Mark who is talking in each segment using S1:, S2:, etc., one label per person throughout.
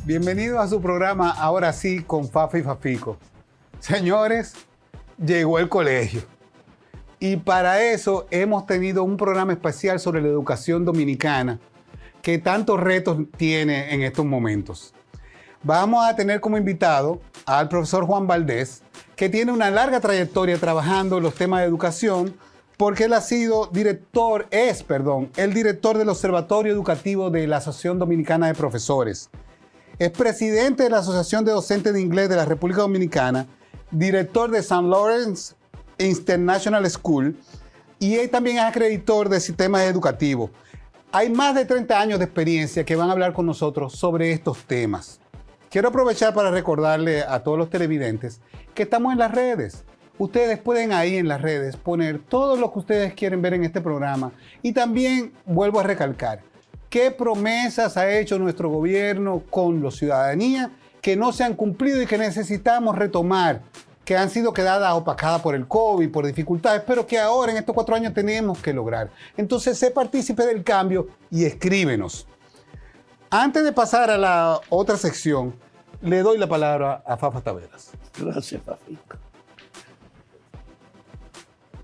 S1: Bienvenidos a su programa Ahora sí con Fafa y Fafico. Señores, llegó el colegio. Y para eso hemos tenido un programa especial sobre la educación dominicana que tantos retos tiene en estos momentos. Vamos a tener como invitado al profesor Juan Valdés, que tiene una larga trayectoria trabajando en los temas de educación, porque él ha sido el director del Observatorio Educativo de la Asociación Dominicana de Profesores. Es presidente de la Asociación de Docentes de Inglés de la República Dominicana, director de St. Lawrence International School y él también es acreditor de sistemas educativos. Hay más de 30 años de experiencia que van a hablar con nosotros sobre estos temas. Quiero aprovechar para recordarle a todos los televidentes que estamos en las redes. Ustedes pueden ahí en las redes poner todo lo que ustedes quieren ver en este programa. Y también vuelvo a recalcar, ¿qué promesas ha hecho nuestro gobierno con la ciudadanía que no se han cumplido y que necesitamos retomar, que han sido quedadas opacadas por el COVID, por dificultades, pero que ahora en estos 4 años tenemos que lograr? Entonces, sé partícipe del cambio y escríbenos. Antes de pasar a la otra sección, le doy la palabra a Fafa Taveras.
S2: Gracias, Fafico.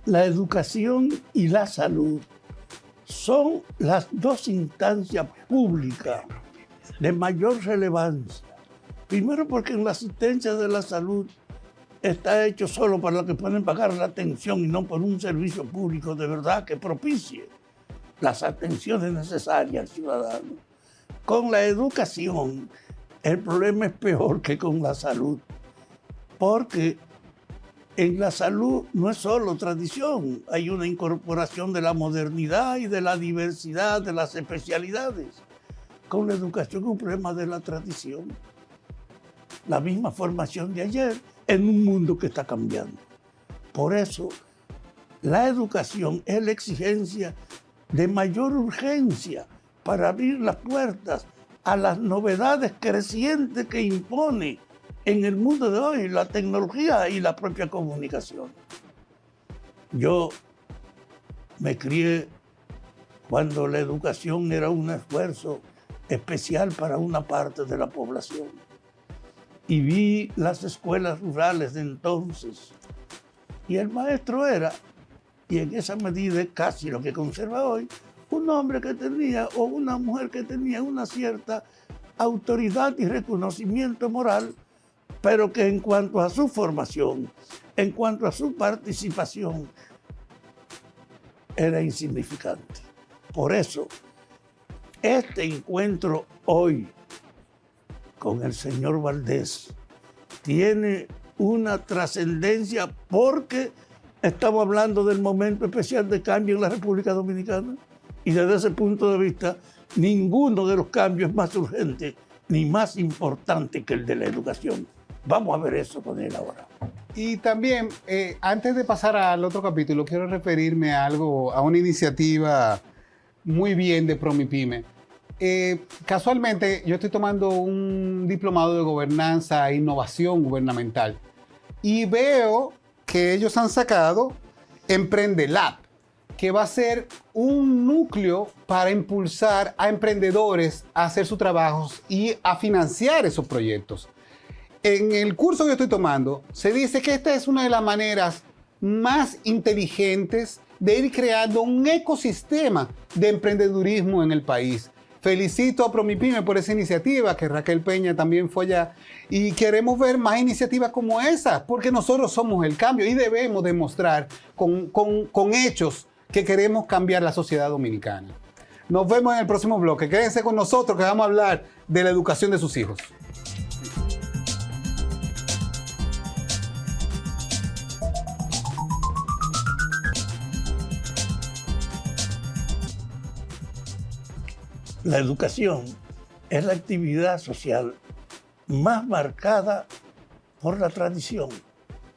S2: La educación y la salud son las dos instancias públicas de mayor relevancia. Primero porque en la asistencia de la salud está hecho solo para los que pueden pagar la atención y no por un servicio público de verdad que propicie las atenciones necesarias al ciudadano. Con la educación el problema es peor que con la salud, porque en la salud no es solo tradición, hay una incorporación de la modernidad y de la diversidad de las especialidades. Con la educación es un problema de la tradición, la misma formación de ayer en un mundo que está cambiando. Por eso, la educación es la exigencia de mayor urgencia para abrir las puertas a las novedades crecientes que impone en el mundo de hoy la tecnología y la propia comunicación. Yo me crié cuando la educación era un esfuerzo especial para una parte de la población. Y vi las escuelas rurales de entonces. Y el maestro era, y en esa medida casi lo que conserva hoy, un hombre que tenía o una mujer que tenía una cierta autoridad y reconocimiento moral, pero que en cuanto a su formación, en cuanto a su participación, era insignificante. Por eso, este encuentro hoy con el señor Valdés tiene una trascendencia porque estamos hablando del momento especial de cambio en la República Dominicana y desde ese punto de vista ninguno de los cambios es más urgente ni más importante que el de la educación. Vamos a ver eso con él ahora.
S1: Y también, antes de pasar al otro capítulo, quiero referirme a una iniciativa muy bien de Promipyme. Casualmente, yo estoy tomando un diplomado de gobernanza e innovación gubernamental y veo que ellos han sacado EmprendeLab, que va a ser un núcleo para impulsar a emprendedores a hacer sus trabajos y a financiar esos proyectos. En el curso que yo estoy tomando, se dice que esta es una de las maneras más inteligentes de ir creando un ecosistema de emprendedurismo en el país. Felicito a Promipyme por esa iniciativa, que Raquel Peña también fue allá, y queremos ver más iniciativas como esas, porque nosotros somos el cambio y debemos demostrar con hechos que queremos cambiar la sociedad dominicana. Nos vemos en el próximo bloque. Quédense con nosotros que vamos a hablar de la educación de sus hijos.
S2: La educación es la actividad social más marcada por la tradición.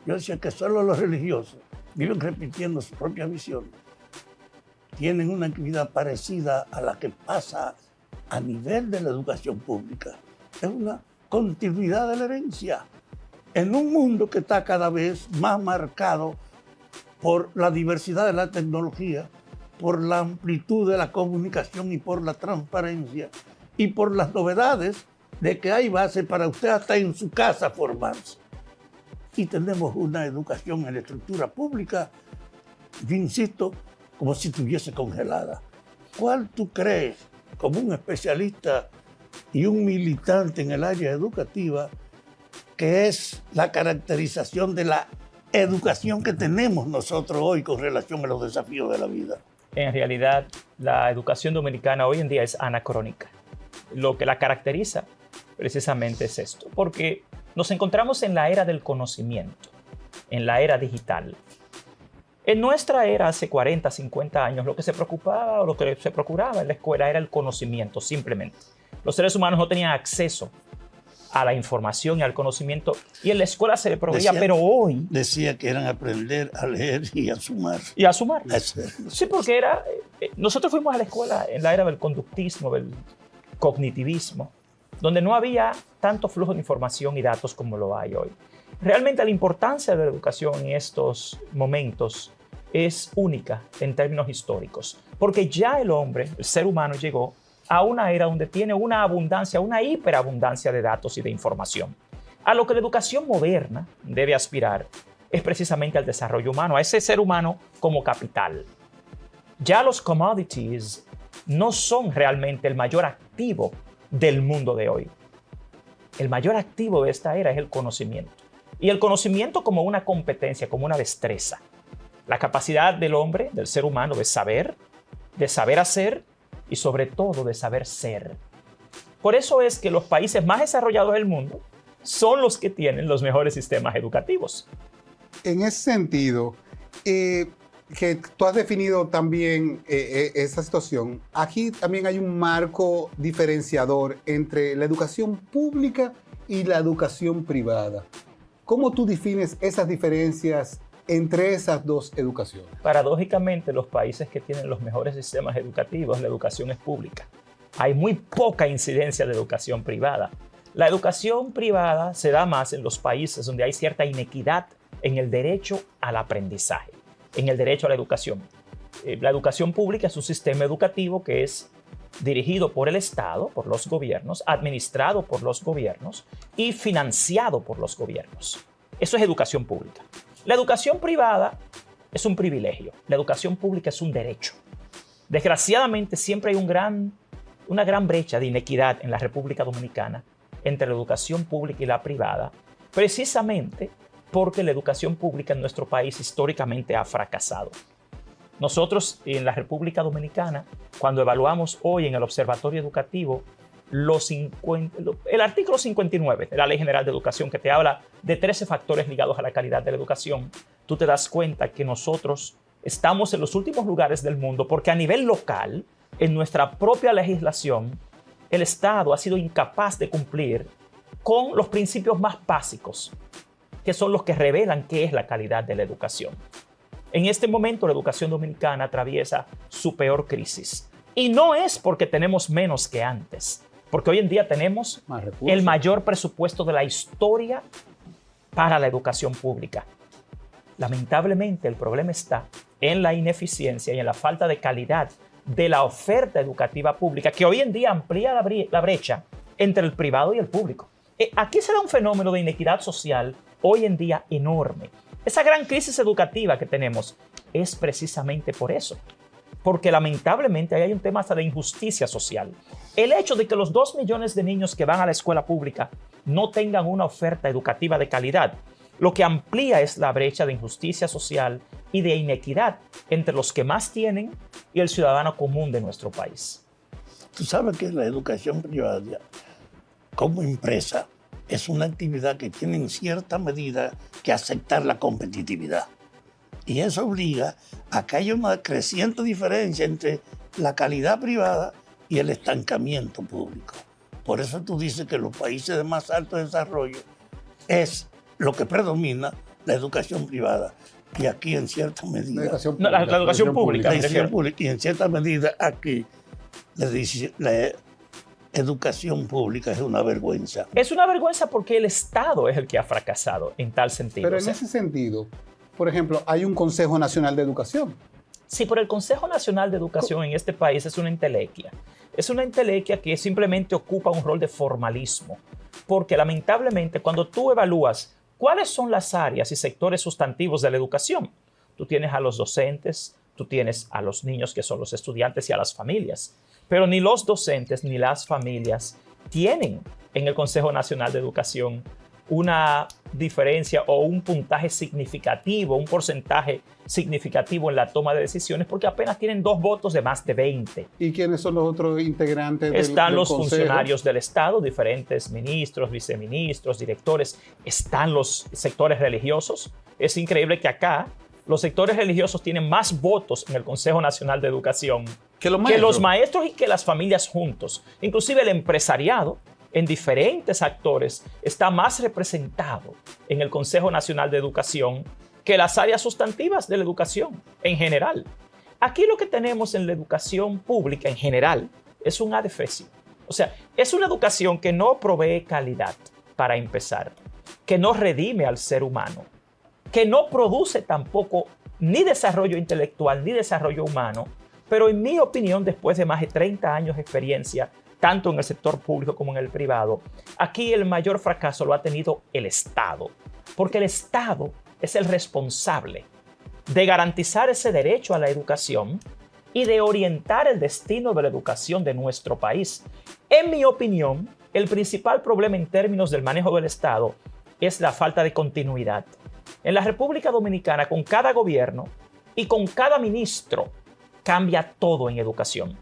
S2: Yo decía que solo los religiosos viven repitiendo su propia visión. Tienen una actividad parecida a la que pasa a nivel de la educación pública. Es una continuidad de la herencia. En un mundo que está cada vez más marcado por la diversidad de la tecnología, por la amplitud de la comunicación y por la transparencia y por las novedades de que hay base para usted hasta en su casa formarse. Y tenemos una educación en la estructura pública, yo insisto, como si estuviese congelada. ¿Cuál tú crees, como un especialista y un militante en el área educativa, que es la caracterización de la educación que tenemos nosotros hoy con relación a los desafíos de la vida?
S3: En realidad, la educación dominicana hoy en día es anacrónica. Lo que la caracteriza precisamente es esto, porque nos encontramos en la era del conocimiento, en la era digital. En nuestra era, hace 40, 50 años, lo que se preocupaba o lo que se procuraba en la escuela era el conocimiento, simplemente. Los seres humanos no tenían acceso a la información y al conocimiento, y en la escuela se le proveía, pero hoy...
S2: Decía que eran aprender a leer y a sumar.
S3: Y a sumar.
S2: Eso.
S3: Sí, porque era... nosotros fuimos a la escuela en la era del conductismo, del cognitivismo, donde no había tanto flujo de información y datos como lo hay hoy. Realmente la importancia de la educación en estos momentos es única en términos históricos, porque ya el hombre, el ser humano, llegó a una era donde tiene una abundancia, una hiperabundancia de datos y de información. A lo que la educación moderna debe aspirar es precisamente al desarrollo humano, a ese ser humano como capital. Ya los commodities no son realmente el mayor activo del mundo de hoy. El mayor activo de esta era es el conocimiento. Y el conocimiento como una competencia, como una destreza. La capacidad del hombre, del ser humano, de saber hacer y sobre todo de saber ser. Por eso es que los países más desarrollados del mundo son los que tienen los mejores sistemas educativos.
S1: En ese sentido, que tú has definido también esa situación, aquí también hay un marco diferenciador entre la educación pública y la educación privada. ¿Cómo tú defines esas diferencias entre esas dos educaciones?
S3: Paradójicamente, los países que tienen los mejores sistemas educativos, la educación es pública. Hay muy poca incidencia de educación privada. La educación privada se da más en los países donde hay cierta inequidad en el derecho al aprendizaje, en el derecho a la educación. La educación pública es un sistema educativo que es dirigido por el Estado, por los gobiernos, administrado por los gobiernos y financiado por los gobiernos. Eso es educación pública. La educación privada es un privilegio. La educación pública es un derecho. Desgraciadamente, siempre hay una gran brecha de inequidad en la República Dominicana entre la educación pública y la privada, precisamente porque la educación pública en nuestro país históricamente ha fracasado. Nosotros en la República Dominicana, cuando evaluamos hoy en el Observatorio Educativo el artículo 59 de la Ley General de Educación, que te habla de 13 factores ligados a la calidad de la educación, tú te das cuenta que nosotros estamos en los últimos lugares del mundo porque a nivel local, en nuestra propia legislación, el Estado ha sido incapaz de cumplir con los principios más básicos, que son los que revelan qué es la calidad de la educación. En este momento, la educación dominicana atraviesa su peor crisis. Y no es porque tenemos menos que antes, porque hoy en día tenemos el mayor presupuesto de la historia para la educación pública. Lamentablemente, el problema está en la ineficiencia y en la falta de calidad de la oferta educativa pública, que hoy en día amplía la brecha entre el privado y el público. Aquí se da un fenómeno de inequidad social hoy en día enorme. Esa gran crisis educativa que tenemos es precisamente por eso. Porque lamentablemente ahí hay un tema hasta de injusticia social. El hecho de que los 2 millones de niños que van a la escuela pública no tengan una oferta educativa de calidad, lo que amplía es la brecha de injusticia social y de inequidad entre los que más tienen y el ciudadano común de nuestro país.
S2: Tú sabes que la educación privada, como empresa, es una actividad que tiene en cierta medida que aceptar la competitividad. Y eso obliga a que haya una creciente diferencia entre la calidad privada y el estancamiento público. Por eso tú dices que los países de más alto desarrollo es lo que predomina la educación privada. Y aquí en cierta medida...
S3: La educación pública.
S2: Y en cierta medida aquí la educación pública es una vergüenza.
S3: Es una vergüenza porque el Estado es el que ha fracasado en tal sentido.
S1: Pero en ese sentido, por ejemplo, hay un Consejo Nacional de Educación.
S3: Sí, pero el Consejo Nacional de Educación en este país es una entelequia. es una entelequia que simplemente ocupa un rol de formalismo, porque lamentablemente cuando tú evalúas cuáles son las áreas y sectores sustantivos de la educación, tú tienes a los docentes, tú tienes a los niños que son los estudiantes y a las familias, pero ni los docentes ni las familias tienen en el Consejo Nacional de Educación una diferencia o un puntaje significativo, un porcentaje significativo en la toma de decisiones, porque apenas tienen 2 votos de más de 20.
S1: ¿Y quiénes son los otros integrantes
S3: Están
S1: del
S3: los
S1: Consejo?
S3: funcionarios del Estado, diferentes ministros, viceministros, directores. Están los sectores religiosos. Es increíble que acá los sectores religiosos tienen más votos en el Consejo Nacional de Educación
S1: que los
S3: maestros y que las familias juntos. Inclusive el empresariado, en diferentes actores, está más representado en el Consejo Nacional de Educación que las áreas sustantivas de la educación en general. Aquí lo que tenemos en la educación pública en general es un adefesio. O sea, es una educación que no provee calidad, para empezar, que no redime al ser humano, que no produce tampoco ni desarrollo intelectual ni desarrollo humano, pero en mi opinión, después de más de 30 años de experiencia, tanto en el sector público como en el privado, aquí el mayor fracaso lo ha tenido el Estado, porque el Estado es el responsable de garantizar ese derecho a la educación y de orientar el destino de la educación de nuestro país. En mi opinión, el principal problema en términos del manejo del Estado es la falta de continuidad. En la República Dominicana, con cada gobierno y con cada ministro, cambia todo en educación.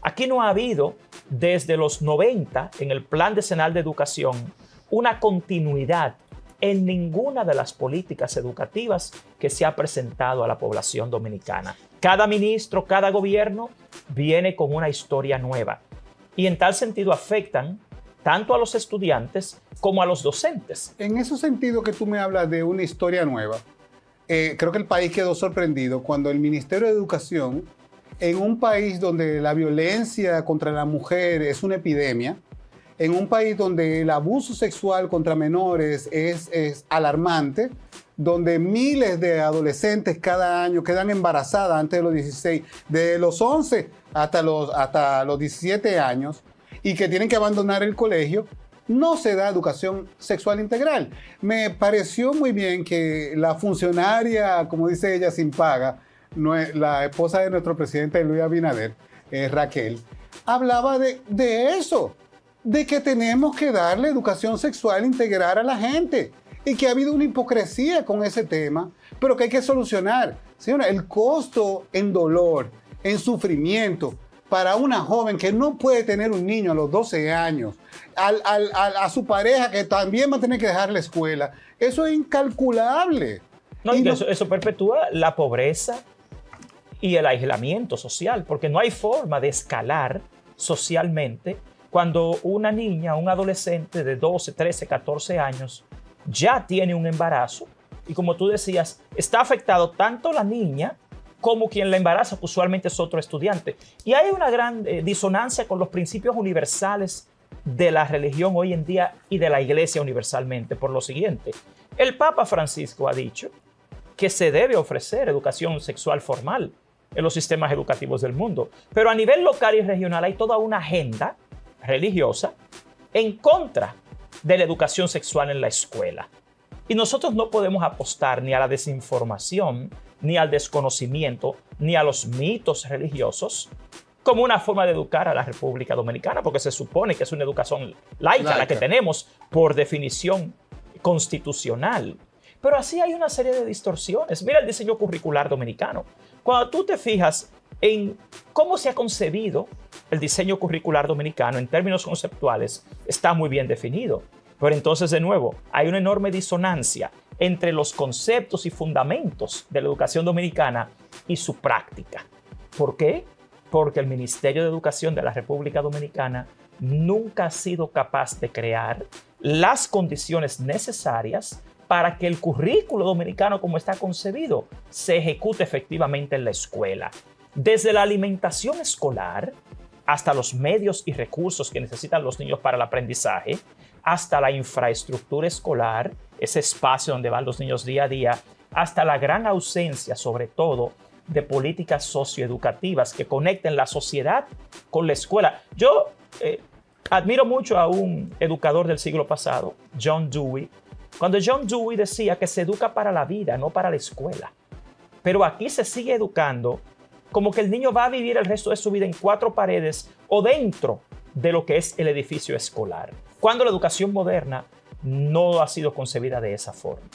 S3: Aquí no ha habido, desde los 90, en el Plan Decenal de Educación, una continuidad en ninguna de las políticas educativas que se ha presentado a la población dominicana. Cada ministro, cada gobierno viene con una historia nueva y en tal sentido afectan tanto a los estudiantes como a los docentes.
S1: En ese sentido que tú me hablas de una historia nueva, creo que el país quedó sorprendido cuando el Ministerio de Educación, en un país donde la violencia contra la mujer es una epidemia, en un país donde el abuso sexual contra menores es alarmante, donde miles de adolescentes cada año quedan embarazadas antes de los 16, de los 11 hasta los 17 años, y que tienen que abandonar el colegio, no se da educación sexual integral. Me pareció muy bien que la funcionaria, como dice ella, sin paga, la esposa de nuestro presidente Luis Abinader, Raquel, hablaba de eso, de que tenemos que darle educación sexual integral a la gente y que ha habido una hipocresía con ese tema, pero que hay que solucionar. Señora, el costo en dolor, en sufrimiento, para una joven que no puede tener un niño a los 12 años, a su pareja que también va a tener que dejar la escuela, eso es incalculable.
S3: No, eso perpetúa la pobreza y el aislamiento social, porque no hay forma de escalar socialmente cuando una niña, un adolescente de 12, 13, 14 años ya tiene un embarazo y, como tú decías, está afectado tanto la niña como quien la embaraza, que usualmente es otro estudiante. Y hay una gran disonancia con los principios universales de la religión hoy en día y de la iglesia universalmente, por lo siguiente. El Papa Francisco ha dicho que se debe ofrecer educación sexual formal en los sistemas educativos del mundo, pero a nivel local y regional hay toda una agenda religiosa en contra de la educación sexual en la escuela. Y nosotros no podemos apostar ni a la desinformación, ni al desconocimiento, ni a los mitos religiosos como una forma de educar a la República Dominicana, porque se supone que es una educación laica la que tenemos por definición constitucional. Pero así hay una serie de distorsiones. Mira el diseño curricular dominicano. Cuando tú te fijas en cómo se ha concebido el diseño curricular dominicano en términos conceptuales, está muy bien definido. Pero entonces, de nuevo, hay una enorme disonancia entre los conceptos y fundamentos de la educación dominicana y su práctica. ¿Por qué? Porque el Ministerio de Educación de la República Dominicana nunca ha sido capaz de crear las condiciones necesarias para que el currículo dominicano, como está concebido, se ejecute efectivamente en la escuela. Desde la alimentación escolar hasta los medios y recursos que necesitan los niños para el aprendizaje, hasta la infraestructura escolar, ese espacio donde van los niños día a día, hasta la gran ausencia, sobre todo, de políticas socioeducativas que conecten la sociedad con la escuela. Yo admiro mucho a un educador del siglo pasado, John Dewey, cuando John Dewey decía que se educa para la vida, no para la escuela. Pero aquí se sigue educando como que el niño va a vivir el resto de su vida en 4 paredes o dentro de lo que es el edificio escolar, cuando la educación moderna no ha sido concebida de esa forma.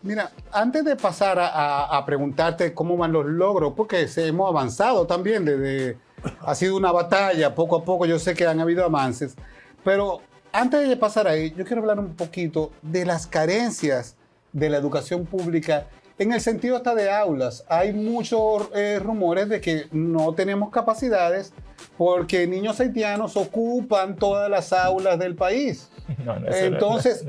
S1: Mira, antes de pasar a preguntarte cómo van los logros, porque hemos avanzado también, ha sido una batalla, poco a poco yo sé que han habido avances, pero antes de pasar ahí, yo quiero hablar un poquito de las carencias de la educación pública en el sentido hasta de aulas. Hay muchos rumores de que no tenemos capacidades porque niños haitianos ocupan todas las aulas del país. Entonces,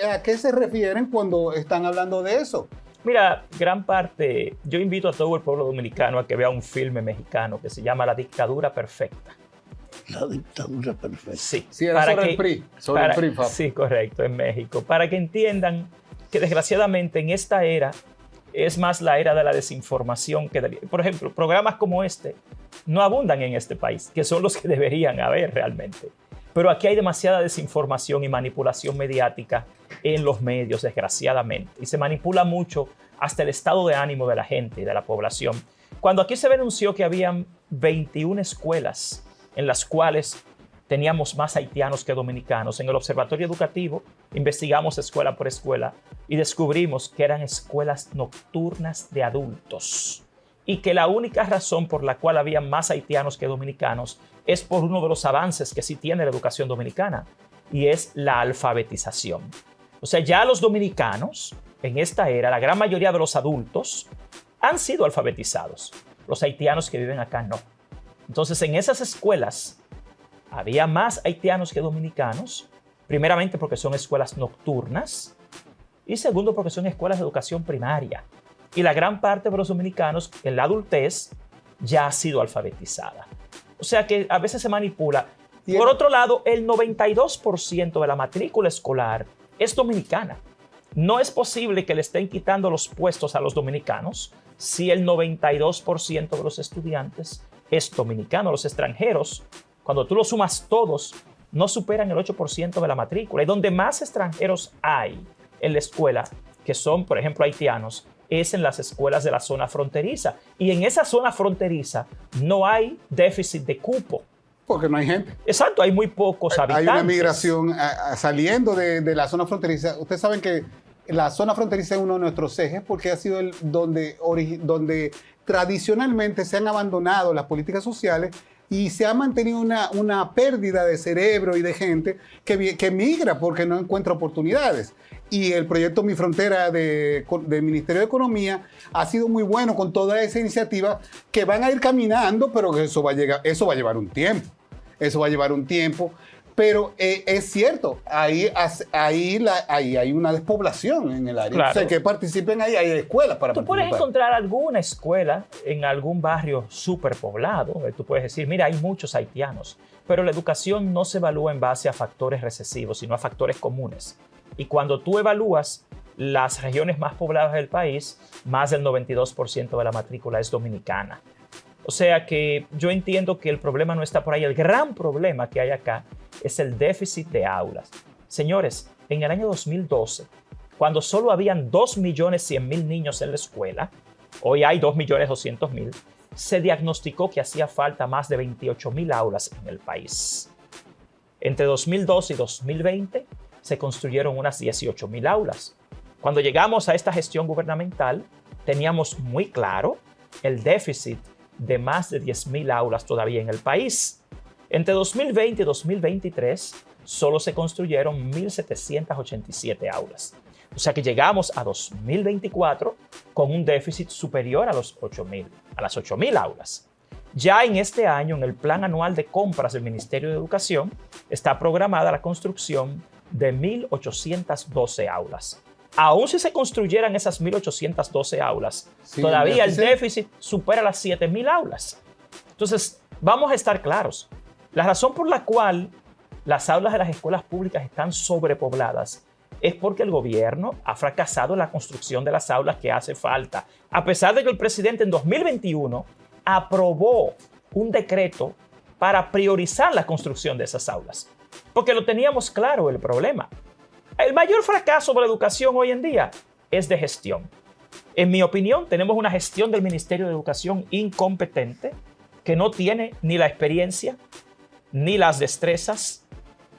S1: ¿a qué se refieren cuando están hablando de eso?
S3: Mira, gran parte, yo invito a todo el pueblo dominicano a que vea un filme mexicano que se llama La Dictadura Perfecta.
S2: La dictadura perfecta.
S3: Sí,
S1: era sobre el PRI. El PRI, Fab.
S3: Sí, correcto, en México. Para que entiendan que desgraciadamente en esta era es más la era de la desinformación que por ejemplo, programas como este no abundan en este país, que son los que deberían haber realmente. Pero aquí hay demasiada desinformación y manipulación mediática en los medios, desgraciadamente. Y se manipula mucho hasta el estado de ánimo de la gente y de la población. Cuando aquí se denunció que habían 21 escuelas en las cuales teníamos más haitianos que dominicanos, en el Observatorio Educativo investigamos escuela por escuela y descubrimos que eran escuelas nocturnas de adultos y que la única razón por la cual había más haitianos que dominicanos es por uno de los avances que sí tiene la educación dominicana, y es la alfabetización. O sea, ya los dominicanos, en esta era, la gran mayoría de los adultos han sido alfabetizados. Los haitianos que viven acá no. Entonces, en esas escuelas había más haitianos que dominicanos, primeramente porque son escuelas nocturnas y segundo porque son escuelas de educación primaria. Y la gran parte de los dominicanos en la adultez ya ha sido alfabetizada. O sea que a veces se manipula. Por otro lado, el 92% de la matrícula escolar es dominicana. No es posible que le estén quitando los puestos a los dominicanos si el 92% de los estudiantes es dominicano. Los extranjeros, cuando tú los sumas todos, no superan el 8% de la matrícula. Y donde más extranjeros hay en la escuela, que son, por ejemplo, haitianos, es en las escuelas de la zona fronteriza. Y en esa zona fronteriza no hay déficit de cupo.
S1: Porque no hay gente.
S3: Exacto, hay muy pocos habitantes.
S1: Hay una migración saliendo de la zona fronteriza. Ustedes saben que la zona fronteriza es uno de nuestros ejes porque ha sido donde tradicionalmente se han abandonado las políticas sociales y se ha mantenido una pérdida de cerebro y de gente que migra porque no encuentra oportunidades. Y el proyecto Mi Frontera del Ministerio de Economía ha sido muy bueno con toda esa iniciativa que van a ir caminando, pero eso va a llevar un tiempo. Eso va a llevar un tiempo. Pero es cierto, ahí hay una despoblación en el área.
S3: Claro.
S1: O sea, que participen ahí, hay escuelas para participar.
S3: Tú puedes encontrar alguna escuela en algún barrio superpoblado. Tú puedes decir, mira, hay muchos haitianos. Pero la educación no se evalúa en base a factores recesivos, sino a factores comunes. Y cuando tú evalúas las regiones más pobladas del país, más del 92% de la matrícula es dominicana. O sea que yo entiendo que el problema no está por ahí. El gran problema que hay acá es el déficit de aulas. Señores, en el año 2012, cuando solo habían 2.100.000 niños en la escuela, hoy hay 2.200.000, se diagnosticó que hacía falta más de 28.000 aulas en el país. Entre 2012 y 2020 se construyeron unas 18.000 aulas. Cuando llegamos a esta gestión gubernamental, teníamos muy claro el déficit de más de 10.000 aulas todavía en el país. Entre 2020 y 2023 solo se construyeron 1.787 aulas. O sea que llegamos a 2024 con un déficit superior a las 8.000 aulas. Ya en este año, en el plan anual de compras del Ministerio de Educación, está programada la construcción de 1.812 aulas. Aún si se construyeran esas 1.812 aulas, sí, todavía el déficit supera las 7.000 aulas. Entonces, vamos a estar claros. La razón por la cual las aulas de las escuelas públicas están sobrepobladas es porque el gobierno ha fracasado en la construcción de las aulas que hace falta. A pesar de que el presidente en 2021 aprobó un decreto para priorizar la construcción de esas aulas, porque lo teníamos claro el problema. El mayor fracaso de la educación hoy en día es de gestión. En mi opinión, tenemos una gestión del Ministerio de Educación incompetente, que no tiene ni la experiencia, ni las destrezas,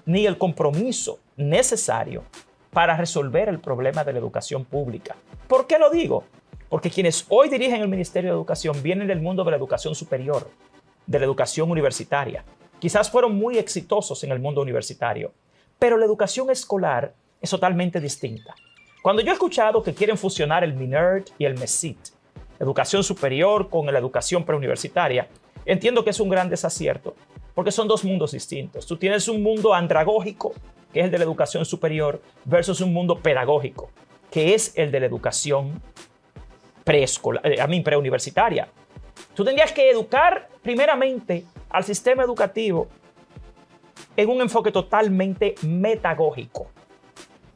S3: ni el compromiso necesario para resolver el problema de la educación pública. ¿Por qué lo digo? Porque quienes hoy dirigen el Ministerio de Educación vienen del mundo de la educación superior, de la educación universitaria. Quizás fueron muy exitosos en el mundo universitario, pero la educación escolar es totalmente distinta. Cuando yo he escuchado que quieren fusionar el MINERD y el MESIT, educación superior con la educación preuniversitaria, entiendo que es un gran desacierto, porque son dos mundos distintos. Tú tienes un mundo andragógico, que es el de la educación superior, versus un mundo pedagógico, que es el de la educación preuniversitaria. Tú tendrías que educar primeramente al sistema educativo en un enfoque totalmente metagógico,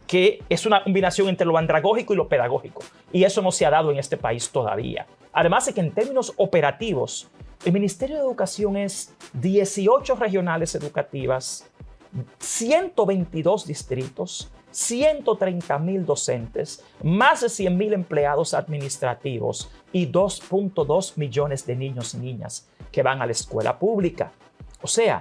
S3: que es una combinación entre lo andragógico y lo pedagógico. Y eso no se ha dado en este país todavía. Además de que en términos operativos, el Ministerio de Educación es 18 regionales educativas, 122 distritos, 130,000 docentes, más de 100,000 empleados administrativos y 2.2 millones de niños y niñas que van a la escuela pública. O sea,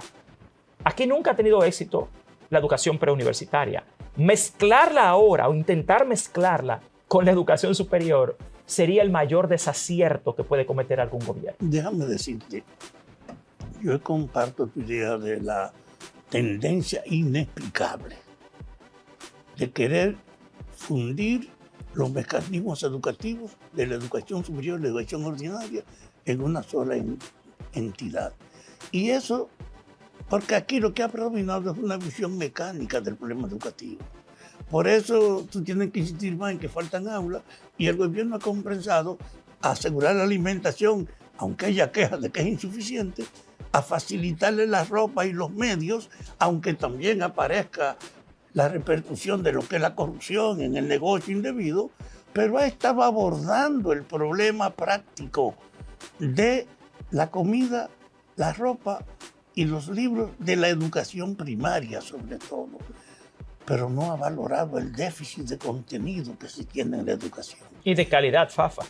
S3: aquí nunca ha tenido éxito la educación preuniversitaria. Mezclarla ahora o intentar mezclarla con la educación superior sería el mayor desacierto que puede cometer algún gobierno.
S2: Déjame decirte, yo comparto tu idea de la tendencia inexplicable de querer fundir los mecanismos educativos de la educación superior y la educación ordinaria en una sola entidad. Y eso, porque aquí lo que ha predominado es una visión mecánica del problema educativo. Por eso tú tienes que insistir más en que faltan aulas y el gobierno ha compensado a asegurar la alimentación, aunque haya quejas de que es insuficiente, a facilitarle la ropa y los medios, aunque también aparezca la repercusión de lo que es la corrupción en el negocio indebido, pero ha estado abordando el problema práctico de la comida, la ropa y los libros de la educación primaria sobre todo, pero no ha valorado el déficit de contenido que se tiene en la educación.
S3: Y de calidad, Fafa.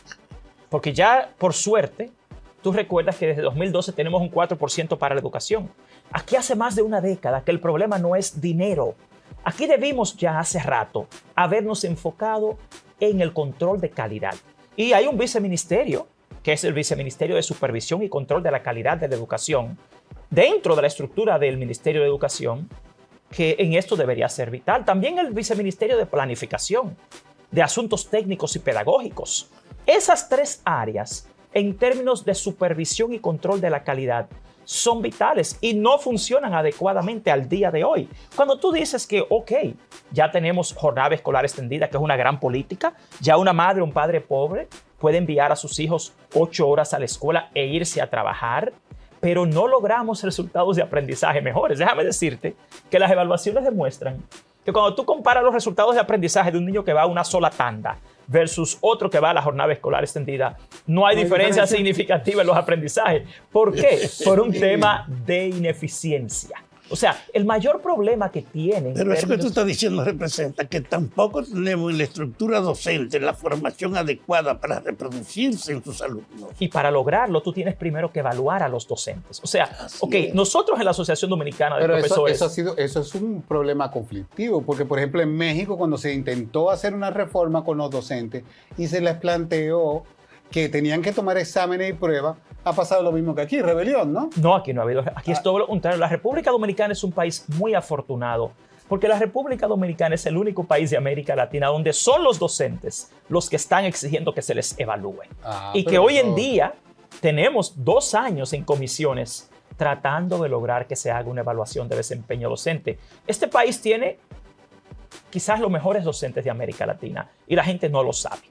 S3: Porque ya, por suerte, tú recuerdas que desde 2012 tenemos un 4% para la educación. Aquí hace más de una década que el problema no es dinero. Aquí debimos ya hace rato habernos enfocado en el control de calidad. Y hay un viceministerio, que es el Viceministerio de Supervisión y Control de la Calidad de la Educación, dentro de la estructura del Ministerio de Educación, que en esto debería ser vital. También el Viceministerio de Planificación, de Asuntos Técnicos y Pedagógicos. Esas tres áreas, en términos de supervisión y control de la calidad, son vitales y no funcionan adecuadamente al día de hoy. Cuando tú dices que, ok, ya tenemos jornada escolar extendida, que es una gran política, ya una madre o un padre pobre puede enviar a sus hijos 8 horas a la escuela e irse a trabajar, pero no logramos resultados de aprendizaje mejores. Déjame decirte que las evaluaciones demuestran que cuando tú comparas los resultados de aprendizaje de un niño que va a una sola tanda versus otro que va a la jornada escolar extendida, no hay diferencia significativa en los aprendizajes. ¿Por qué? Por un tema de ineficiencia. O sea, el mayor problema que tienen...
S2: Pero eso que tú estás diciendo representa que tampoco tenemos en la estructura docente la formación adecuada para reproducirse en sus alumnos.
S3: Y para lograrlo, tú tienes primero que evaluar a los docentes. O sea, nosotros en la Asociación Dominicana de Profesores...
S1: Eso es un problema conflictivo, porque, por ejemplo, en México, cuando se intentó hacer una reforma con los docentes y se les planteó que tenían que tomar exámenes y pruebas, ha pasado lo mismo que aquí, rebelión, ¿no?
S3: No, aquí no ha habido. Aquí es todo lo contrario. La República Dominicana es un país muy afortunado, porque la República Dominicana es el único país de América Latina donde son los docentes los que están exigiendo que se les evalúe. Y que hoy en día tenemos 2 años en comisiones tratando de lograr que se haga una evaluación de desempeño docente. Este país tiene quizás los mejores docentes de América Latina y la gente no lo sabe.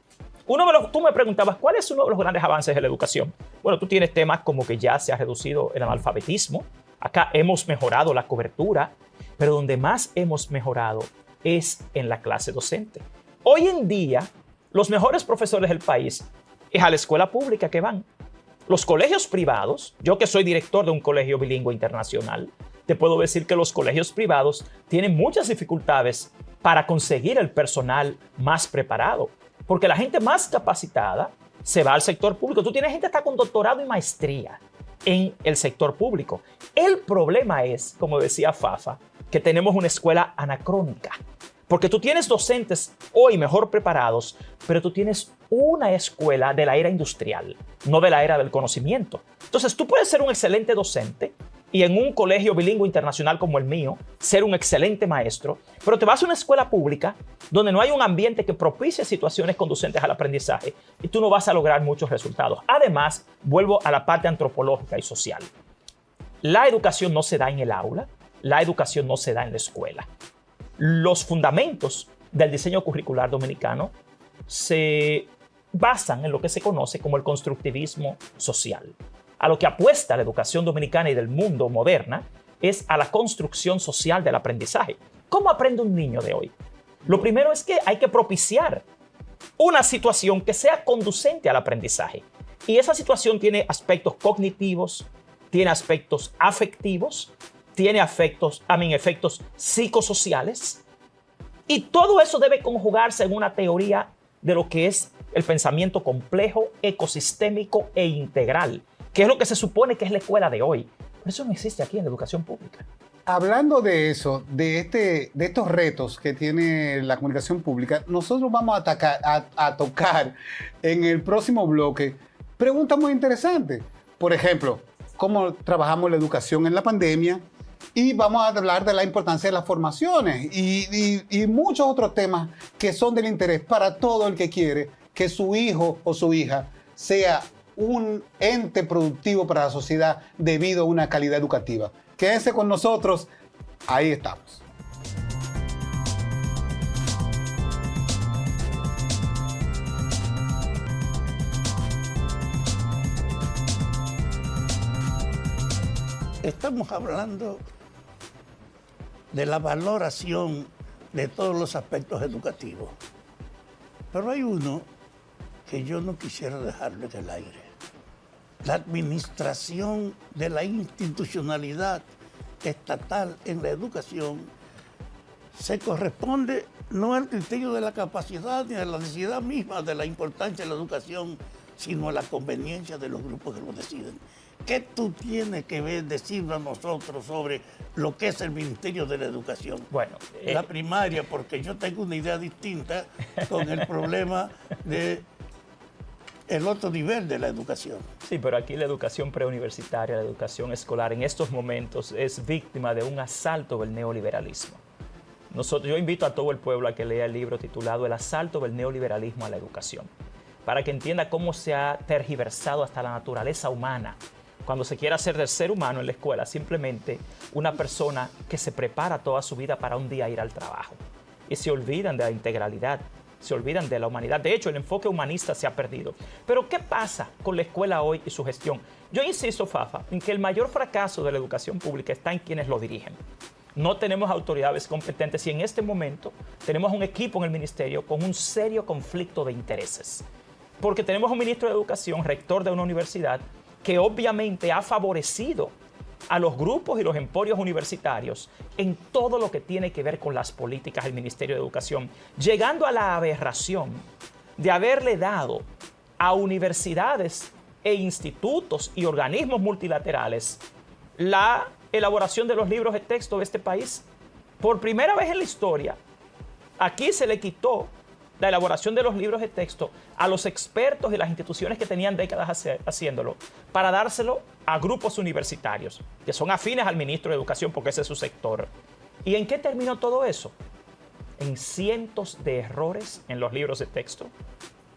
S3: Tú me preguntabas, ¿cuál es uno de los grandes avances de la educación? Bueno, tú tienes temas como que ya se ha reducido el analfabetismo. Acá hemos mejorado la cobertura, pero donde más hemos mejorado es en la clase docente. Hoy en día, los mejores profesores del país es a la escuela pública que van. Los colegios privados, yo que soy director de un colegio bilingüe internacional, te puedo decir que los colegios privados tienen muchas dificultades para conseguir el personal más preparado, porque la gente más capacitada se va al sector público. Tú tienes gente hasta con doctorado y maestría en el sector público. El problema es, como decía Fafa, que tenemos una escuela anacrónica, porque tú tienes docentes hoy mejor preparados, pero tú tienes una escuela de la era industrial, no de la era del conocimiento. Entonces tú puedes ser un excelente docente y en un colegio bilingüe internacional como el mío, ser un excelente maestro, pero te vas a una escuela pública donde no hay un ambiente que propicie situaciones conducentes al aprendizaje y tú no vas a lograr muchos resultados. Además, vuelvo a la parte antropológica y social. La educación no se da en el aula, la educación no se da en la escuela. Los fundamentos del diseño curricular dominicano se basan en lo que se conoce como el constructivismo social. A lo que apuesta la educación dominicana y del mundo moderna es a la construcción social del aprendizaje. ¿Cómo aprende un niño de hoy? Lo primero es que hay que propiciar una situación que sea conducente al aprendizaje. Y esa situación tiene aspectos cognitivos, tiene aspectos afectivos, tiene efectos psicosociales. Y todo eso debe conjugarse en una teoría de lo que es el pensamiento complejo, ecosistémico e integral, que es lo que se supone que es la escuela de hoy. Pero eso no existe aquí en la educación pública.
S1: Hablando de eso, de estos retos que tiene la comunicación pública, nosotros vamos a tocar en el próximo bloque preguntas muy interesantes. Por ejemplo, cómo trabajamos la educación en la pandemia, y vamos a hablar de la importancia de las formaciones y muchos otros temas que son del interés para todo el que quiere que su hijo o su hija sea un ente productivo para la sociedad debido a una calidad educativa. Quédense con nosotros, ahí estamos.
S2: Estamos hablando de la valoración de todos los aspectos educativos. Pero hay uno que yo no quisiera dejarlo en el aire. La administración de la institucionalidad estatal en la educación se corresponde no al criterio de la capacidad ni a la necesidad misma de la importancia de la educación, sino a la conveniencia de los grupos que lo deciden. ¿Qué tú tienes que decirnos a nosotros sobre lo que es el Ministerio de la Educación?
S3: Bueno,
S2: la primaria, porque yo tengo una idea distinta con el problema de el otro nivel de la educación.
S3: Sí, pero aquí la educación preuniversitaria, la educación escolar, en estos momentos es víctima de un asalto del neoliberalismo. Yo invito a todo el pueblo a que lea el libro titulado El asalto del neoliberalismo a la educación, para que entienda cómo se ha tergiversado hasta la naturaleza humana cuando se quiere hacer del ser humano en la escuela simplemente una persona que se prepara toda su vida para un día ir al trabajo. Y se olvidan de la integralidad, se olvidan de la humanidad. De hecho, el enfoque humanista se ha perdido. Pero ¿qué pasa con la escuela hoy y su gestión? Yo insisto, Fafa, en que el mayor fracaso de la educación pública está en quienes lo dirigen. No tenemos autoridades competentes y en este momento tenemos un equipo en el ministerio con un serio conflicto de intereses. Porque tenemos un ministro de Educación, rector de una universidad, que obviamente ha favorecido a los grupos y los emporios universitarios en todo lo que tiene que ver con las políticas del Ministerio de Educación, llegando a la aberración de haberle dado a universidades e institutos y organismos multilaterales la elaboración de los libros de texto de este país. Por primera vez en la historia, aquí se le quitó la elaboración de los libros de texto a los expertos y las instituciones que tenían décadas haciéndolo, para dárselo a grupos universitarios, que son afines al ministro de Educación porque ese es su sector. ¿Y en qué terminó todo eso? En cientos de errores en los libros de texto,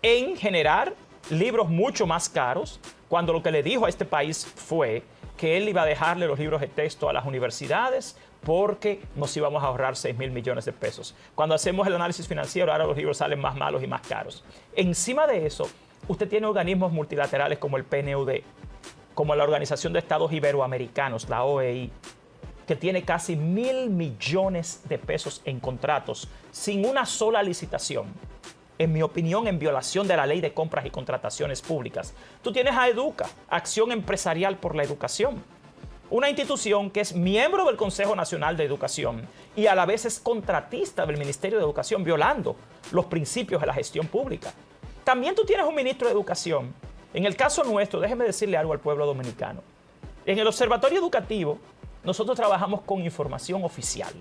S3: en generar libros mucho más caros, cuando lo que le dijo a este país fue que él iba a dejarle los libros de texto a las universidades porque nos íbamos a ahorrar 6.000 millones de pesos. Cuando hacemos el análisis financiero, ahora los libros salen más malos y más caros. Encima de eso, usted tiene organismos multilaterales como el PNUD, como la Organización de Estados Iberoamericanos, la OEI, que tiene casi 1.000 millones de pesos en contratos sin una sola licitación, en mi opinión, en violación de la ley de compras y contrataciones públicas. Tú tienes a Educa, Acción Empresarial por la Educación, una institución que es miembro del Consejo Nacional de Educación y a la vez es contratista del Ministerio de Educación, violando los principios de la gestión pública. También tú tienes un ministro de Educación. En el caso nuestro, déjeme decirle algo al pueblo dominicano. En el Observatorio Educativo, nosotros trabajamos con información oficial.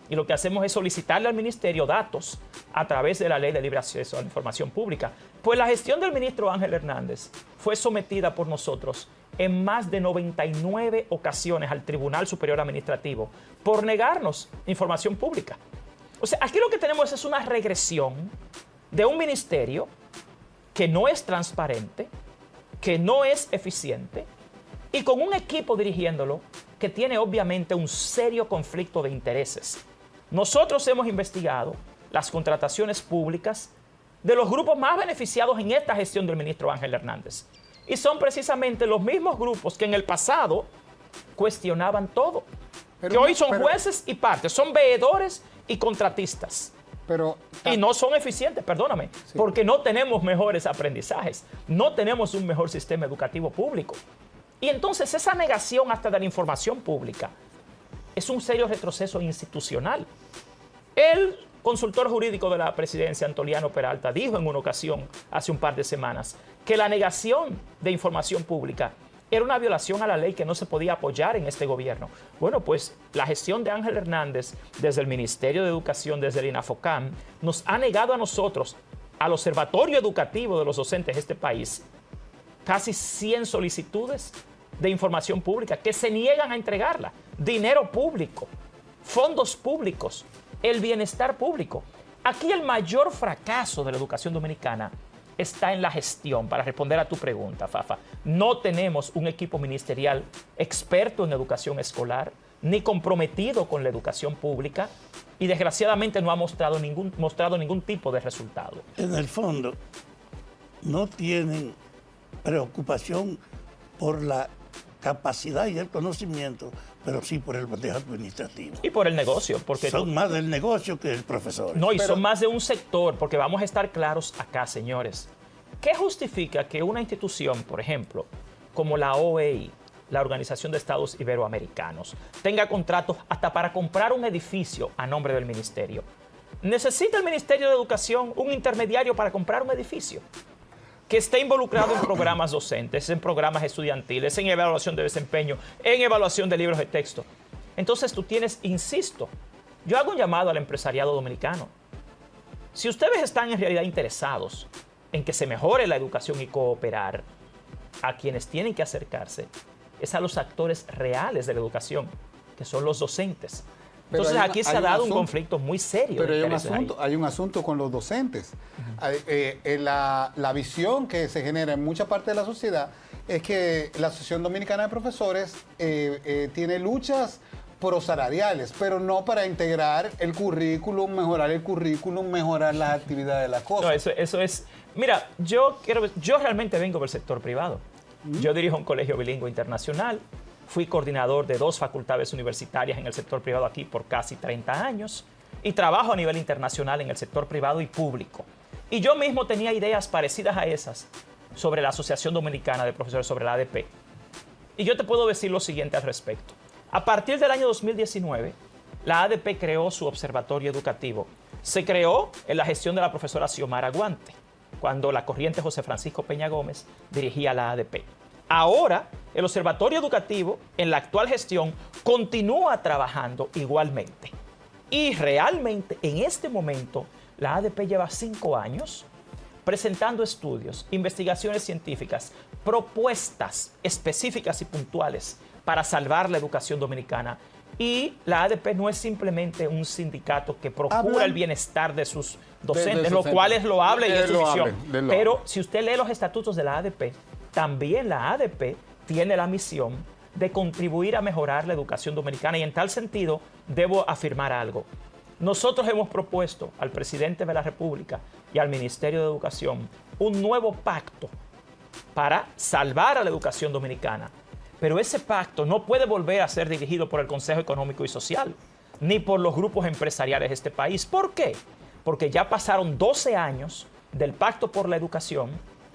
S3: Y lo que hacemos es solicitarle al ministerio datos a través de la Ley de Libre Acceso a la Información Pública. Pues la gestión del ministro Ángel Hernández fue sometida por nosotros en más de 99 ocasiones al Tribunal Superior Administrativo por negarnos información pública. O sea, aquí lo que tenemos es una regresión de un ministerio que no es transparente, que no es eficiente y con un equipo dirigiéndolo que tiene obviamente un serio conflicto de intereses. Nosotros hemos investigado las contrataciones públicas de los grupos más beneficiados en esta gestión del ministro Ángel Hernández. Y son precisamente los mismos grupos que en el pasado cuestionaban todo. Que hoy son jueces y partes, son veedores y contratistas. Y no son eficientes, perdóname, sí, porque no tenemos mejores aprendizajes, no tenemos un mejor sistema educativo público. Y entonces esa negación hasta de la información pública es un serio retroceso institucional. El consultor jurídico de la presidencia, Antoliano Peralta, dijo en una ocasión, hace un par de semanas, que la negación de información pública era una violación a la ley que no se podía apoyar en este gobierno. Bueno, pues la gestión de Ángel Hernández, desde el Ministerio de Educación, desde el INAFOCAM, nos ha negado a nosotros, al Observatorio Educativo de los Docentes de este país, casi 100 solicitudes de información pública que se niegan a entregarla. Dinero público, fondos públicos, el bienestar público. Aquí el mayor fracaso de la educación dominicana está en la gestión. Para responder a tu pregunta, Fafa, no tenemos un equipo ministerial experto en educación escolar, ni comprometido con la educación pública, y desgraciadamente no ha mostrado ningún tipo de resultado.
S2: En el fondo, no tienen preocupación por la capacidad y el conocimiento, pero sí por el manejo administrativo.
S3: Y por el negocio. Porque
S2: son más del negocio que del profesor.
S3: No, y son más de un sector, porque vamos a estar claros acá, señores. ¿Qué justifica que una institución, por ejemplo, como la OEI, la Organización de Estados Iberoamericanos, tenga contratos hasta para comprar un edificio a nombre del ministerio? ¿Necesita el Ministerio de Educación un intermediario para comprar un edificio que esté involucrado en programas docentes, en programas estudiantiles, en evaluación de desempeño, en evaluación de libros de texto? Entonces tú tienes, insisto, yo hago un llamado al empresariado dominicano. Si ustedes están en realidad interesados en que se mejore la educación y cooperar, a quienes tienen que acercarse es a los actores reales de la educación, que son los docentes. Entonces aquí se ha dado un conflicto muy serio.
S1: Pero hay un asunto con los docentes. La visión que se genera en mucha parte de la sociedad es que la Asociación Dominicana de Profesores tiene luchas prosalariales, pero no para integrar el currículum, mejorar las actividades de las cosas.
S3: No, eso es... Mira, yo realmente vengo del sector privado. Yo dirijo un colegio bilingüe internacional. Fui coordinador de 2 facultades universitarias en el sector privado aquí por casi 30 años y trabajo a nivel internacional en el sector privado y público. Y yo mismo tenía ideas parecidas a esas sobre la Asociación Dominicana de Profesores, sobre la ADP. Y yo te puedo decir lo siguiente al respecto. A partir del año 2019, la ADP creó su observatorio educativo. Se creó en la gestión de la profesora Xiomara Guante, cuando la corriente José Francisco Peña Gómez dirigía la ADP. Ahora, el Observatorio Educativo, en la actual gestión, continúa trabajando igualmente. Y realmente, en este momento, la ADP lleva 5 años presentando estudios, investigaciones científicas, propuestas específicas y puntuales para salvar la educación dominicana. Y la ADP no es simplemente un sindicato que procura el bienestar de sus docentes, lo cual es loable y es su misión. Pero si usted lee los estatutos de la ADP, también la ADP tiene la misión de contribuir a mejorar la educación dominicana, y en tal sentido debo afirmar algo. Nosotros hemos propuesto al presidente de la República y al Ministerio de Educación un nuevo pacto para salvar a la educación dominicana, Pero ese pacto no puede volver a ser dirigido por el Consejo Económico y Social, ni por los grupos empresariales de este país. ¿Por qué? Porque ya pasaron 12 años del Pacto por la Educación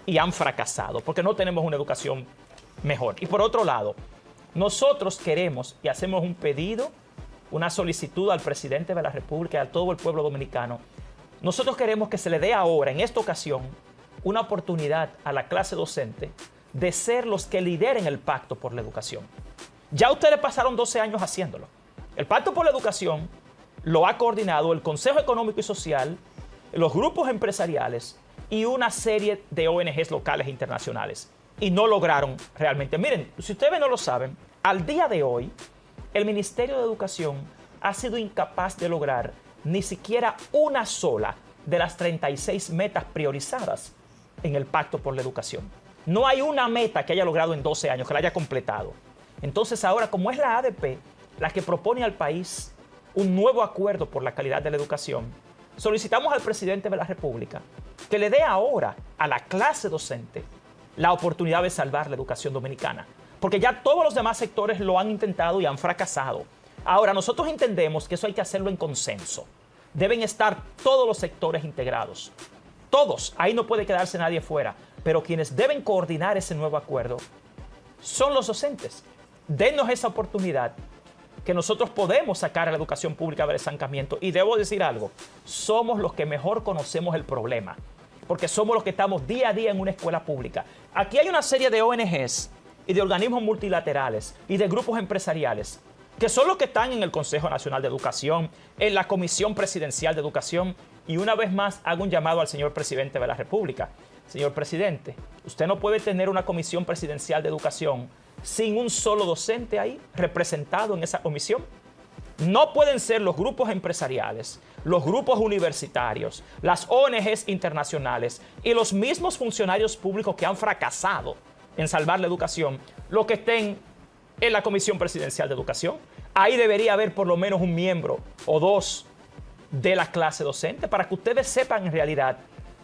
S3: y han fracasado, porque no tenemos una educación mejor. Y por otro lado, nosotros queremos y hacemos un pedido, una solicitud al presidente de la República y a todo el pueblo dominicano. Nosotros queremos que se le dé ahora, en esta ocasión, una oportunidad a la clase docente de ser los que lideren el Pacto por la Educación. Ya ustedes pasaron 12 años haciéndolo. El Pacto por la Educación lo ha coordinado el Consejo Económico y Social, los grupos empresariales y una serie de ONGs locales e internacionales. Y no lograron realmente. Miren, si ustedes no lo saben, al día de hoy, el Ministerio de Educación ha sido incapaz de lograr ni siquiera una sola de las 36 metas priorizadas en el Pacto por la Educación. No hay una meta que haya logrado en 12 años, que la haya completado. Entonces ahora, como es la ADP la que propone al país un nuevo acuerdo por la calidad de la educación, solicitamos al presidente de la República que le dé ahora a la clase docente la oportunidad de salvar la educación dominicana. Porque ya todos los demás sectores lo han intentado y han fracasado. Ahora, nosotros entendemos que eso hay que hacerlo en consenso. Deben estar todos los sectores integrados. Todos. Ahí no puede quedarse nadie fuera. Pero quienes deben coordinar ese nuevo acuerdo son los docentes. Dennos esa oportunidad, que nosotros podemos sacar a la educación pública del estancamiento. Y debo decir algo, somos los que mejor conocemos el problema, porque somos los que estamos día a día en una escuela pública. Aquí hay una serie de ONGs y de organismos multilaterales y de grupos empresariales que son los que están en el Consejo Nacional de Educación, en la Comisión Presidencial de Educación. Y una vez más hago un llamado al señor presidente de la República. Señor presidente, usted no puede tener una Comisión Presidencial de Educación sin un solo docente ahí representado en esa comisión. No pueden ser los grupos empresariales, los grupos universitarios, las ONGs internacionales y los mismos funcionarios públicos que han fracasado en salvar la educación los que estén en la Comisión Presidencial de Educación. Ahí debería haber por lo menos un miembro o dos de la clase docente para que ustedes sepan en realidad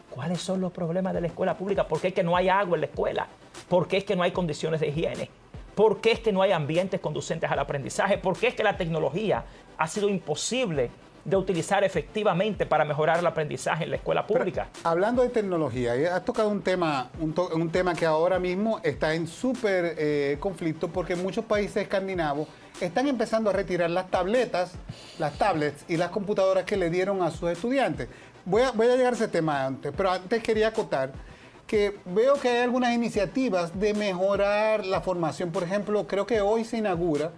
S3: cuáles son los problemas de la escuela pública. ¿Por qué es que no hay agua en la escuela? ¿Por qué es que no hay condiciones de higiene? ¿Por qué es que no hay ambientes conducentes al aprendizaje? ¿Por qué es que la tecnología ha sido imposible de utilizar efectivamente para mejorar el aprendizaje en la escuela pública?
S1: Pero, hablando de tecnología, has tocado un tema que ahora mismo está en súper conflicto, porque muchos países escandinavos están empezando a retirar las tablets y las computadoras que le dieron a sus estudiantes. Voy a llegar a ese tema antes, pero antes quería acotar que veo que hay algunas iniciativas de mejorar la formación. Por ejemplo, creo que hoy se inaugura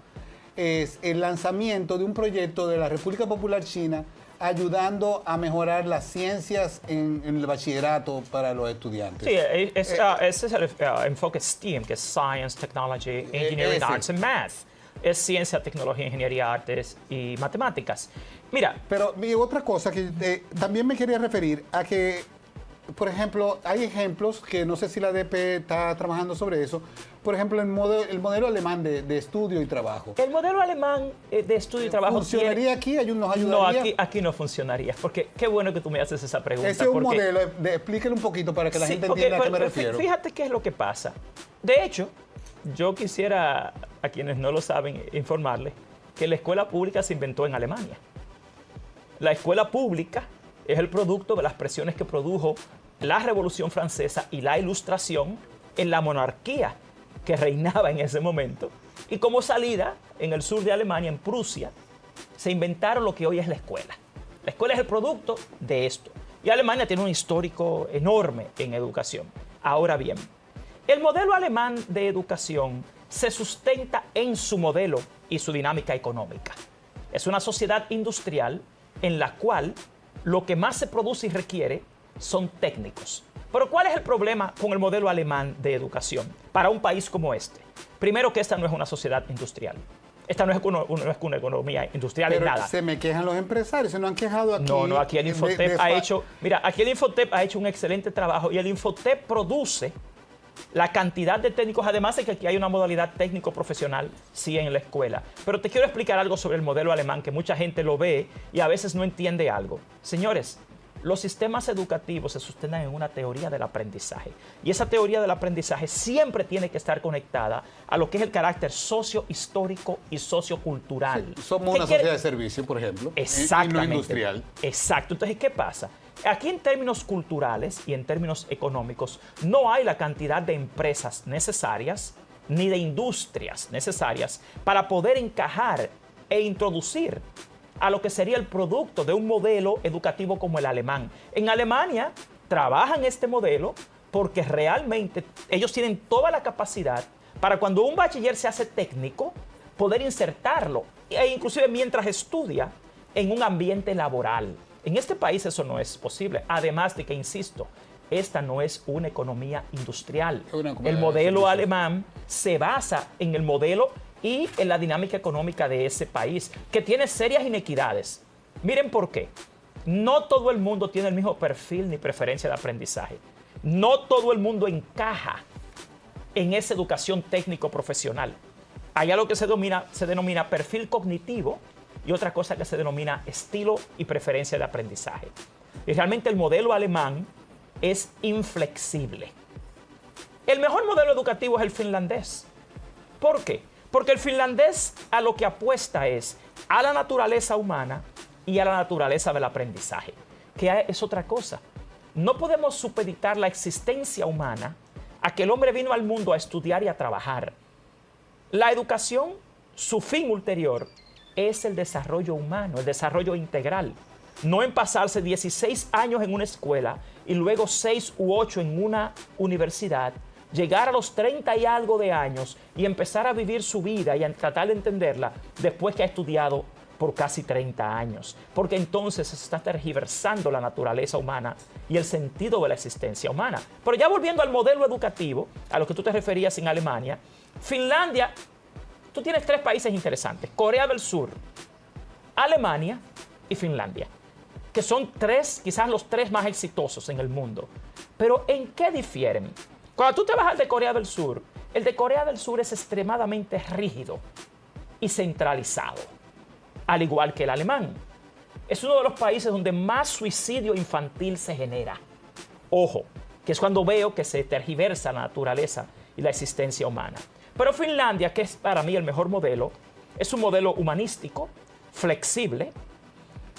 S1: el lanzamiento de un proyecto de la República Popular China ayudando a mejorar las ciencias en el bachillerato para los estudiantes.
S3: Sí, ese es el enfoque STEAM, que es Science, Technology, Engineering, Arts and Math. Es ciencia, tecnología, ingeniería, artes y matemáticas. Mira. Pero
S1: otra cosa que también me quería referir a que, por ejemplo, hay ejemplos que no sé si la ADP está trabajando sobre eso. Por ejemplo, el modelo alemán de estudio y trabajo.
S3: El modelo alemán de estudio y trabajo
S1: ¿funcionaría aquí? ¿Nos ayudaría?
S3: No, aquí no funcionaría. Porque qué bueno que tú me haces esa pregunta.
S1: Ese es un modelo. Explíquelo un poquito para que la gente entienda a qué me refiero.
S3: Fíjate qué es lo que pasa. De hecho, yo quisiera, a quienes no lo saben, informarles que la escuela pública se inventó en Alemania. La escuela pública es el producto de las presiones que produjo la Revolución Francesa y la Ilustración en la monarquía que reinaba en ese momento. Y como salida, en el sur de Alemania, en Prusia, se inventaron lo que hoy es la escuela. La escuela es el producto de esto. Y Alemania tiene un histórico enorme en educación. Ahora bien, el modelo alemán de educación se sustenta en su modelo y su dinámica económica. Es una sociedad industrial en la cual lo que más se produce y requiere son técnicos. Pero ¿cuál es el problema con el modelo alemán de educación para un país como este? Primero, que esta no es una sociedad industrial. Esta no es una economía industrial en nada.
S1: Se me quejan los empresarios, se nos han quejado aquí.
S3: No, aquí el Infotep ha hecho un excelente trabajo y el Infotep produce la cantidad de técnicos, además de que aquí hay una modalidad técnico-profesional, sí, en la escuela. Pero te quiero explicar algo sobre el modelo alemán, que mucha gente lo ve y a veces no entiende algo. Señores, Los sistemas educativos se sustentan en una teoría del aprendizaje. Y esa teoría del aprendizaje siempre tiene que estar conectada a lo que es el carácter socio-histórico y sociocultural.
S1: Sí, somos una sociedad de servicio, por ejemplo,
S3: Exactamente.
S1: y no industrial.
S3: Exacto. Entonces, ¿qué pasa? Aquí en términos culturales y en términos económicos no hay la cantidad de empresas necesarias ni de industrias necesarias para poder encajar e introducir a lo que sería el producto de un modelo educativo como el alemán. En Alemania trabajan este modelo porque realmente ellos tienen toda la capacidad para cuando un bachiller se hace técnico, poder insertarlo, e inclusive mientras estudia en un ambiente laboral. En este país eso no es posible, además de que, insisto, esta no es una economía industrial. El modelo alemán se basa en el modelo y en la dinámica económica de ese país, que tiene serias inequidades. Miren por qué. No todo el mundo tiene el mismo perfil ni preferencia de aprendizaje. No todo el mundo encaja en esa educación técnico-profesional. Hay algo que se denomina perfil cognitivo y otra cosa que se denomina estilo y preferencia de aprendizaje. Y realmente el modelo alemán es inflexible. El mejor modelo educativo es el finlandés. ¿Por qué? Porque el finlandés a lo que apuesta es a la naturaleza humana y a la naturaleza del aprendizaje, que es otra cosa. No podemos supeditar la existencia humana a que el hombre vino al mundo a estudiar y a trabajar. La educación, su fin ulterior, es el desarrollo humano, el desarrollo integral. No en pasarse 16 años en una escuela y luego 6 u 8 en una universidad, llegar a los 30 y algo de años y empezar a vivir su vida y a tratar de entenderla después que ha estudiado por casi 30 años. Porque entonces se está tergiversando la naturaleza humana y el sentido de la existencia humana. Pero ya volviendo al modelo educativo, a lo que tú te referías en Alemania, Finlandia, tú tienes 3 países interesantes: Corea del Sur, Alemania y Finlandia, que son 3, quizás los 3 más exitosos en el mundo. Pero ¿en qué difieren? Cuando tú te vas al de Corea del Sur, el de Corea del Sur es extremadamente rígido y centralizado, al igual que el alemán. Es uno de los países donde más suicidio infantil se genera. Ojo, que es cuando veo que se tergiversa la naturaleza y la existencia humana. Pero Finlandia, que es para mí el mejor modelo, es un modelo humanístico, flexible.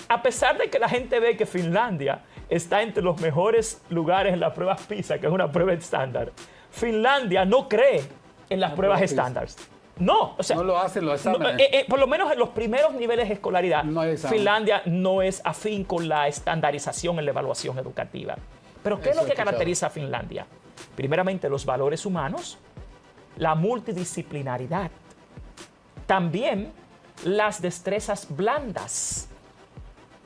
S3: A pesar de que la gente ve que Finlandia está entre los mejores lugares en las pruebas PISA, que es una prueba estándar, Finlandia no cree en las pruebas estándar. No, o sea,
S1: no lo hacen los exámenes.
S3: Por lo menos en los primeros niveles de escolaridad,
S1: no
S3: Finlandia no es afín con la estandarización en la evaluación educativa. Pero ¿qué es lo que caracteriza a Finlandia? Primeramente, los valores humanos, la multidisciplinaridad, también las destrezas blandas,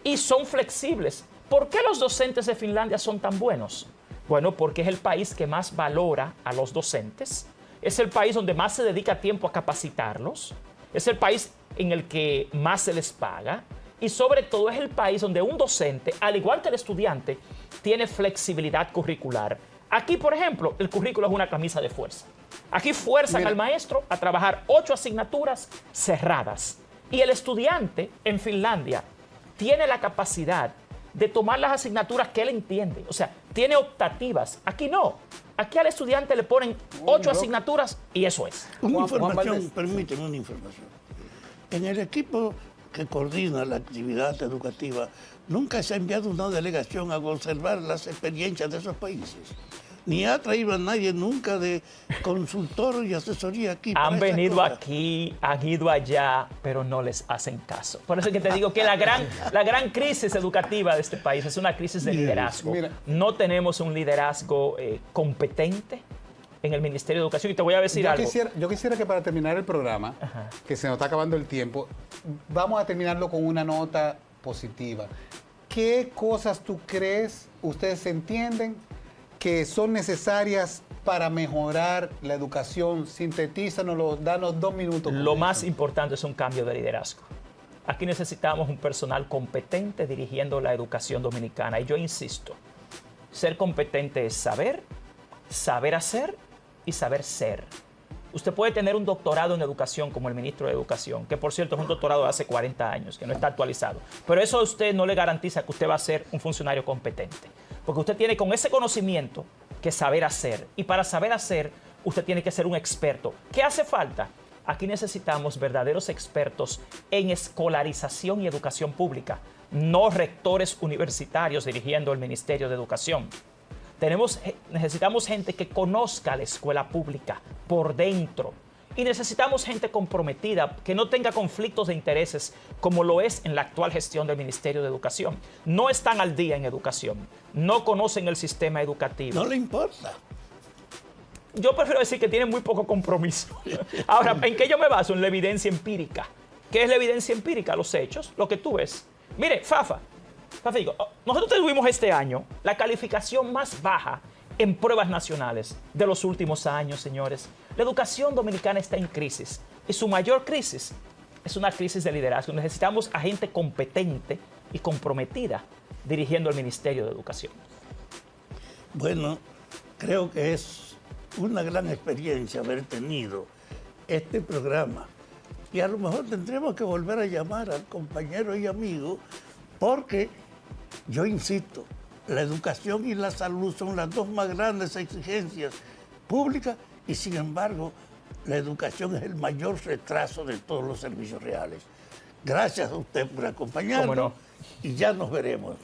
S3: y son flexibles. ¿Por qué los docentes de Finlandia son tan buenos? Bueno, porque es el país que más valora a los docentes, es el país donde más se dedica tiempo a capacitarlos, es el país en el que más se les paga y sobre todo es el país donde un docente, al igual que el estudiante, tiene flexibilidad curricular. Aquí, por ejemplo, el currículo es una camisa de fuerza. Aquí fuerzan al maestro a trabajar 8 asignaturas cerradas. Y el estudiante en Finlandia tiene la capacidad de tomar las asignaturas que él entiende. O sea, tiene optativas. Aquí no. Aquí al estudiante le ponen 8 asignaturas y eso es.
S2: Una información, permíteme una información. En el equipo que coordina la actividad educativa, nunca se ha enviado una delegación a observar las experiencias de esos países. Ni ha traído a nadie nunca de consultor y asesoría aquí.
S3: Han venido aquí, han ido allá, pero no les hacen caso. Por eso es que te digo que la gran crisis educativa de este país es una crisis de liderazgo. No tenemos un liderazgo competente en el Ministerio de Educación. Y te voy a decir algo.
S1: Yo quisiera que para terminar el programa, que se nos está acabando el tiempo, vamos a terminarlo con una nota positiva. ¿Qué cosas tú crees, ustedes entienden, que son necesarias para mejorar la educación? Sintetízanoslo, danos 2 minutos.
S3: Lo más importante es un cambio de liderazgo. Aquí necesitamos un personal competente dirigiendo la educación dominicana. Y yo insisto, ser competente es saber, saber hacer y saber ser. Usted puede tener un doctorado en educación como el ministro de Educación, que por cierto es un doctorado de hace 40 años, que no está actualizado. Pero eso a usted no le garantiza que usted va a ser un funcionario competente. Porque usted tiene con ese conocimiento que saber hacer. Y para saber hacer, usted tiene que ser un experto. ¿Qué hace falta? Aquí necesitamos verdaderos expertos en escolarización y educación pública, no rectores universitarios dirigiendo el Ministerio de Educación. Necesitamos gente que conozca la escuela pública por dentro. Y necesitamos gente comprometida, que no tenga conflictos de intereses como lo es en la actual gestión del Ministerio de Educación. No están al día en educación, no conocen el sistema educativo.
S2: No le importa.
S3: Yo prefiero decir que tienen muy poco compromiso. Ahora, ¿en qué yo me baso? En la evidencia empírica. ¿Qué es la evidencia empírica? Los hechos, lo que tú ves. Mire, Fafico, nosotros tuvimos este año la calificación más baja en pruebas nacionales de los últimos años, señores. La educación dominicana está en crisis y su mayor crisis es una crisis de liderazgo. Necesitamos a gente competente y comprometida dirigiendo el Ministerio de Educación.
S2: Bueno, creo que es una gran experiencia haber tenido este programa. Y a lo mejor tendremos que volver a llamar al compañero y amigo, porque yo insisto, la educación y la salud son las dos más grandes exigencias públicas y sin embargo la educación es el mayor retraso de todos los servicios reales. Gracias a usted por acompañarnos.
S3: ¿Cómo no?
S2: Y ya nos veremos.